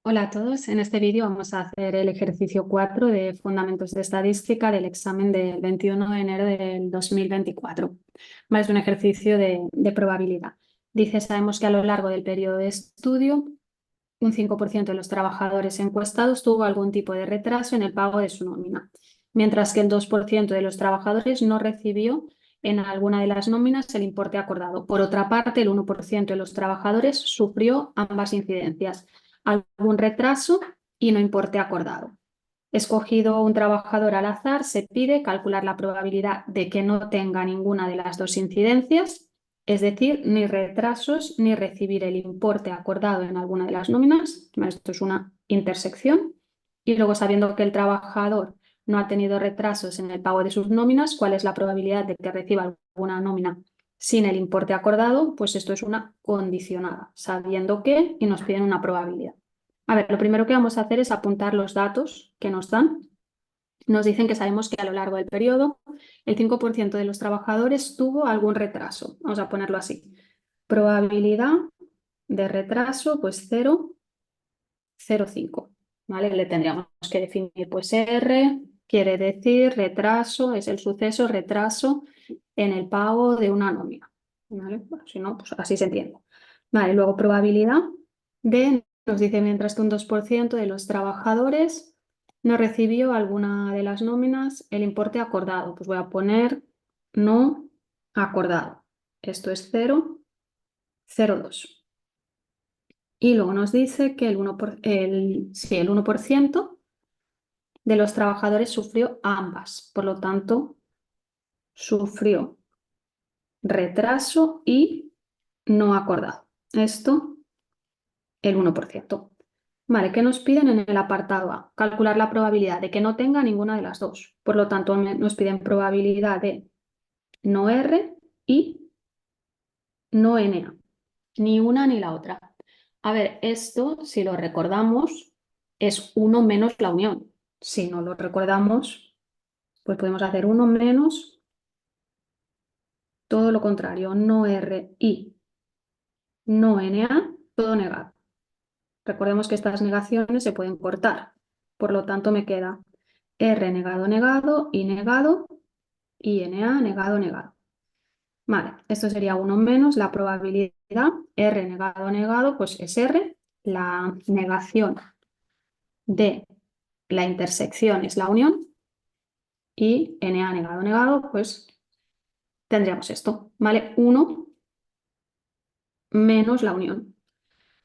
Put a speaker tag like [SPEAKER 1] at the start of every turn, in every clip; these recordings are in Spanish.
[SPEAKER 1] Hola a todos, en este vídeo vamos a hacer el ejercicio 4 de Fundamentos de Estadística del examen del 21 de enero del 2024. Es un ejercicio de probabilidad. Dice, sabemos que a lo largo del periodo de estudio, un 5% de los trabajadores encuestados tuvo algún tipo de retraso en el pago de su nómina, mientras que el 2% de los trabajadores no recibió en alguna de las nóminas el importe acordado. Por otra parte, el 1% de los trabajadores sufrió ambas incidencias, algún retraso y no importe acordado. Escogido un trabajador al azar, se pide calcular la probabilidad de que no tenga ninguna de las dos incidencias, es decir, ni retrasos ni recibir el importe acordado en alguna de las nóminas. Esto es una intersección. Y luego, sabiendo que el trabajador no ha tenido retrasos en el pago de sus nóminas, ¿cuál es la probabilidad de que reciba alguna nómina sin el importe acordado? Pues esto es una condicionada, sabiendo que, y nos piden una probabilidad. A ver, lo primero que vamos a hacer es apuntar los datos que nos dan. Nos dicen que sabemos que a lo largo del periodo el 5% de los trabajadores tuvo algún retraso. Vamos a ponerlo así. Probabilidad de retraso, pues 0,05. ¿Vale? Le tendríamos que definir, pues R quiere decir retraso, es el suceso retraso en el pago de una nómina. ¿Vale? Bueno, si no, pues así se entiende. Vale, luego probabilidad de, nos dice, mientras que un 2% de los trabajadores no recibió alguna de las nóminas el importe acordado. Pues voy a poner no acordado. Esto es 0,02. Y luego nos dice que el 1% de los trabajadores sufrió ambas. Por lo tanto, sufrió retraso y no acordado. Esto, el 1%. Vale, ¿qué nos piden en el apartado A? Calcular la probabilidad de que no tenga ninguna de las dos. Por lo tanto, nos piden probabilidad de no R y no NA. Ni una ni la otra. A ver, esto, si lo recordamos, es 1 menos la unión. Si no lo recordamos, pues podemos hacer 1 menos todo lo contrario, no R y no NA, todo negado. Recordemos que estas negaciones se pueden cortar. Por lo tanto, me queda R negado, negado, y negado, y NA negado, negado. Vale, esto sería 1 menos la probabilidad R negado, negado, pues es R. La negación de la intersección es la unión. Y NA negado, negado, pues tendríamos esto. ¿Vale? 1 menos la unión.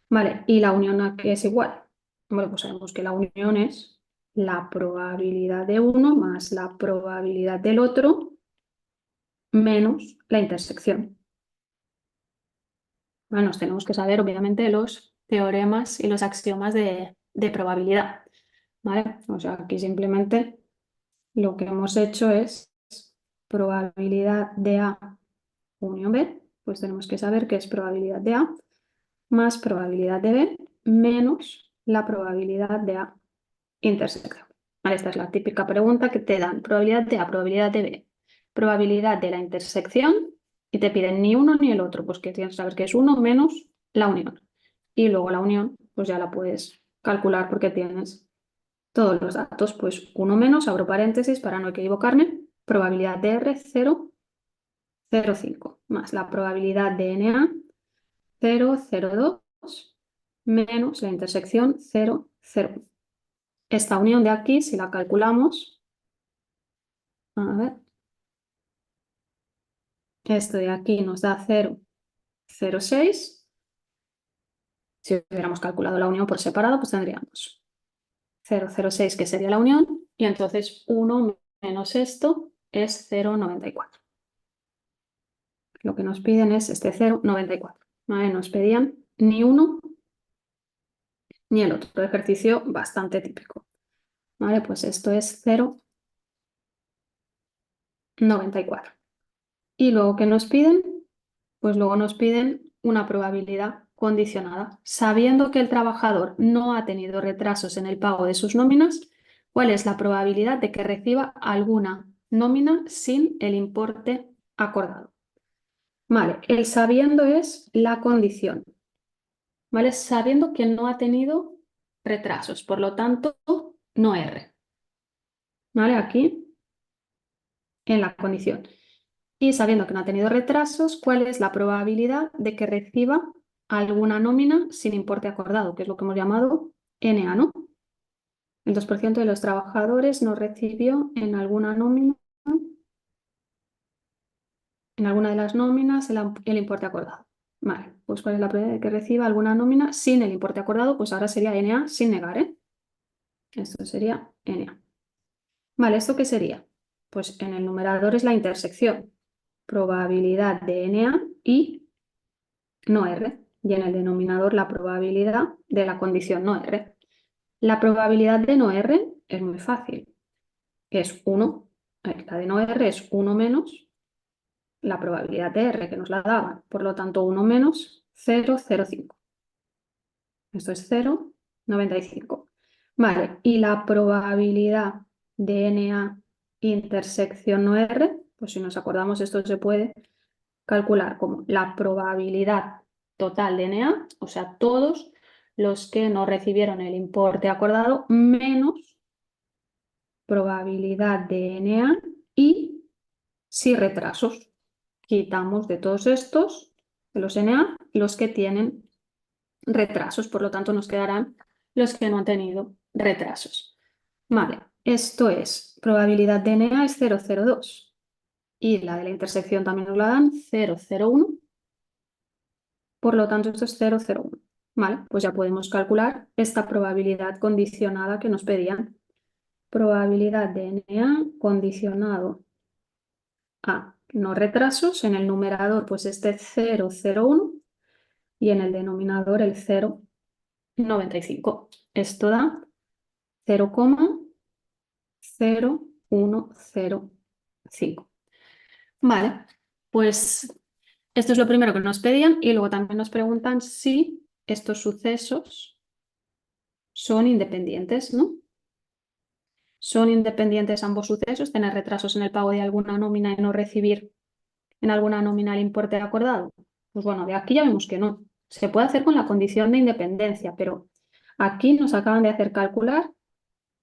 [SPEAKER 1] Vale, ¿y la unión a qué es igual? Bueno, pues sabemos que la unión es la probabilidad de uno más la probabilidad del otro menos la intersección. Bueno, nos tenemos que saber, obviamente, los teoremas y los axiomas de probabilidad. ¿Vale? O sea, aquí simplemente lo que hemos hecho es probabilidad de A unión B, pues tenemos que saber que es probabilidad de A más probabilidad de B menos la probabilidad de A intersección. Vale, esta es la típica pregunta que te dan. Probabilidad de A, probabilidad de B, probabilidad de la intersección y te piden ni uno ni el otro. Pues que tienes que saber que es uno menos la unión. Y luego la unión, pues ya la puedes calcular porque tienes todos los datos. Pues 1 menos, abro paréntesis para no equivocarme, probabilidad de R 0,05 más la probabilidad de NA 0,02 menos la intersección 0,01. Esta unión de aquí, si la calculamos, a ver, esto de aquí nos da 0,06. Si hubiéramos calculado la unión por separado, pues tendríamos 0,06, que sería la unión, y entonces 1 menos esto es 0,94. Lo que nos piden es este 0,94. ¿Vale? Nos pedían ni uno ni el otro. Ejercicio bastante típico. ¿Vale? Pues esto es 0,94. Y luego, ¿qué nos piden? Pues luego nos piden una probabilidad condicionada. Sabiendo que el trabajador no ha tenido retrasos en el pago de sus nóminas, ¿cuál es la probabilidad de que reciba alguna nómina sin el importe acordado? Vale, el sabiendo es la condición. ¿Vale? Sabiendo que no ha tenido retrasos, por lo tanto, no R. ¿Vale? Aquí en la condición. Y sabiendo que no ha tenido retrasos, ¿cuál es la probabilidad de que reciba alguna nómina sin importe acordado? Que es lo que hemos llamado NA, ¿no? El 2% de los trabajadores no recibió en alguna nómina, en alguna de las nóminas el importe acordado. Vale, pues ¿cuál es la probabilidad de que reciba alguna nómina sin el importe acordado? Pues ahora sería NA sin negar, ¿eh? Esto sería NA. Vale, ¿esto qué sería? Pues en el numerador es la intersección. Probabilidad de NA y no R. Y en el denominador la probabilidad de la condición no R. La probabilidad de no R es muy fácil. Es 1. La de no R es 1 menos la probabilidad de R que nos la daban. Por lo tanto, 1 menos 0,05. Esto es 0,95. Vale, y la probabilidad de NA intersección no R, pues si nos acordamos, esto se puede calcular como la probabilidad total de NA, o sea, todos los que no recibieron el importe acordado, menos probabilidad de NA y si retrasos. Quitamos de todos estos, de los NA, los que tienen retrasos, por lo tanto nos quedarán los que no han tenido retrasos. Vale, esto es, probabilidad de NA es 0,02 y la de la intersección también nos la dan 0,01, por lo tanto esto es 0,01. Vale, pues ya podemos calcular esta probabilidad condicionada que nos pedían. Probabilidad de NA condicionado a no retrasos, en el numerador pues este 0,01 y en el denominador el 0,95. Esto da 0,0105. Vale, pues esto es lo primero que nos pedían y luego también nos preguntan si estos sucesos son independientes, ¿no? ¿Son independientes ambos sucesos, tener retrasos en el pago de alguna nómina y no recibir en alguna nómina el importe acordado? Pues bueno, de aquí ya vemos que no. Se puede hacer con la condición de independencia, pero aquí nos acaban de hacer calcular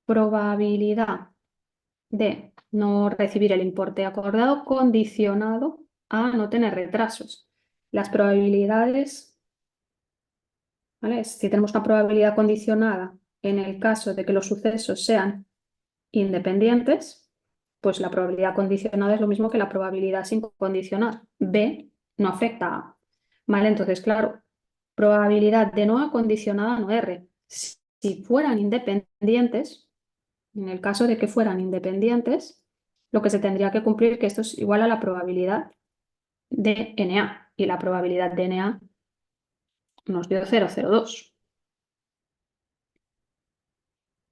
[SPEAKER 1] probabilidad de no recibir el importe acordado condicionado a no tener retrasos. Las probabilidades, ¿vale? Si tenemos una probabilidad condicionada en el caso de que los sucesos sean independientes, pues la probabilidad condicionada es lo mismo que la probabilidad sin condicionar. B no afecta a A. ¿Vale? Entonces, claro, probabilidad de no A condicionada a no R. Si fueran independientes, en el caso de que fueran independientes, lo que se tendría que cumplir que esto es igual a la probabilidad de NA. Y la probabilidad de NA nos dio 0,02.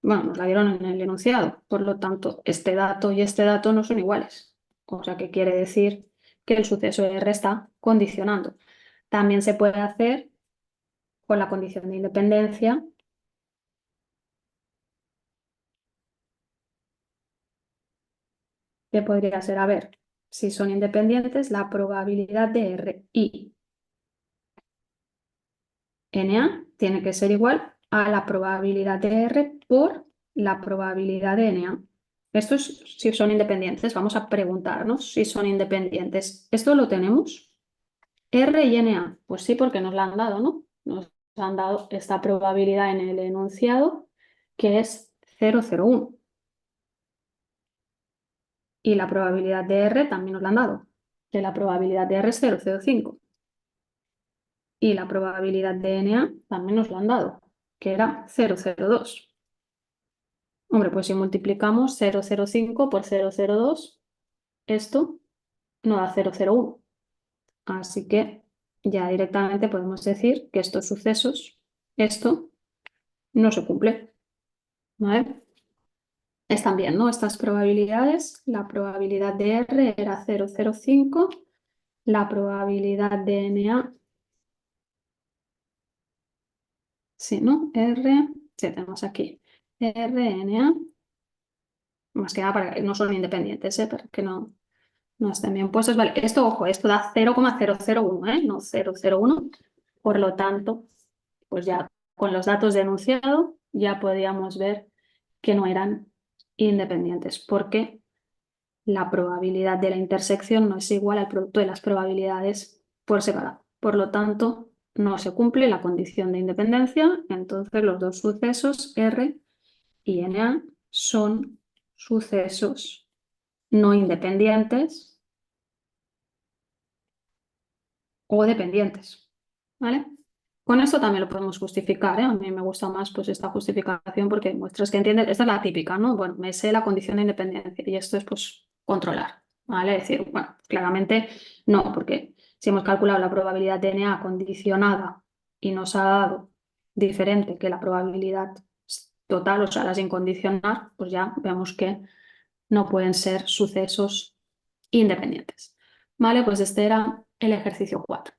[SPEAKER 1] Bueno, nos la dieron en el enunciado. Por lo tanto, este dato y este dato no son iguales. O sea, que quiere decir que el suceso R está condicionando. También se puede hacer con la condición de independencia. Que podría ser, a ver, si son independientes, la probabilidad de R y NA tiene que ser igual a la probabilidad de R por la probabilidad de NA. Esto es si son independientes. Vamos a preguntarnos si son independientes. ¿Esto lo tenemos? R y NA. Pues sí, porque nos la han dado, ¿no? Nos han dado esta probabilidad en el enunciado que es 0,01. Y la probabilidad de R también nos la han dado, que la probabilidad de R es 0,05. Y la probabilidad de NA también nos lo han dado, que era 0,02. Hombre, pues si multiplicamos 0,05 por 0,02, esto nos da 0,01. Así que ya directamente podemos decir que estos sucesos, esto no se cumple. ¿Vale? Están bien, ¿no? Estas probabilidades, la probabilidad de R era 0,05, la probabilidad de NA, sí, ¿no? R, sí, tenemos aquí RNA, más que nada para que no son independientes, para que no estén bien puestos. Vale, esto, ojo, esto da 0,001, no 0,01. Por lo tanto, pues ya con los datos de enunciado ya podíamos ver que no eran independientes, porque la probabilidad de la intersección no es igual al producto de las probabilidades por separado. Por lo tanto, no se cumple la condición de independencia, entonces los dos sucesos R y NA son sucesos no independientes o dependientes, ¿vale? Con esto también lo podemos justificar, ¿eh? A mí me gusta más pues, esta justificación porque muestras que entiendes, esta es la típica, ¿no? Bueno, me sé la condición de independencia y esto es pues controlar, ¿vale? Es decir, bueno, claramente no, porque si hemos calculado la probabilidad de NA condicionada y nos ha dado diferente que la probabilidad total, o sea, la sin condicionar, pues ya vemos que no pueden ser sucesos independientes. ¿Vale? Pues este era el ejercicio 4.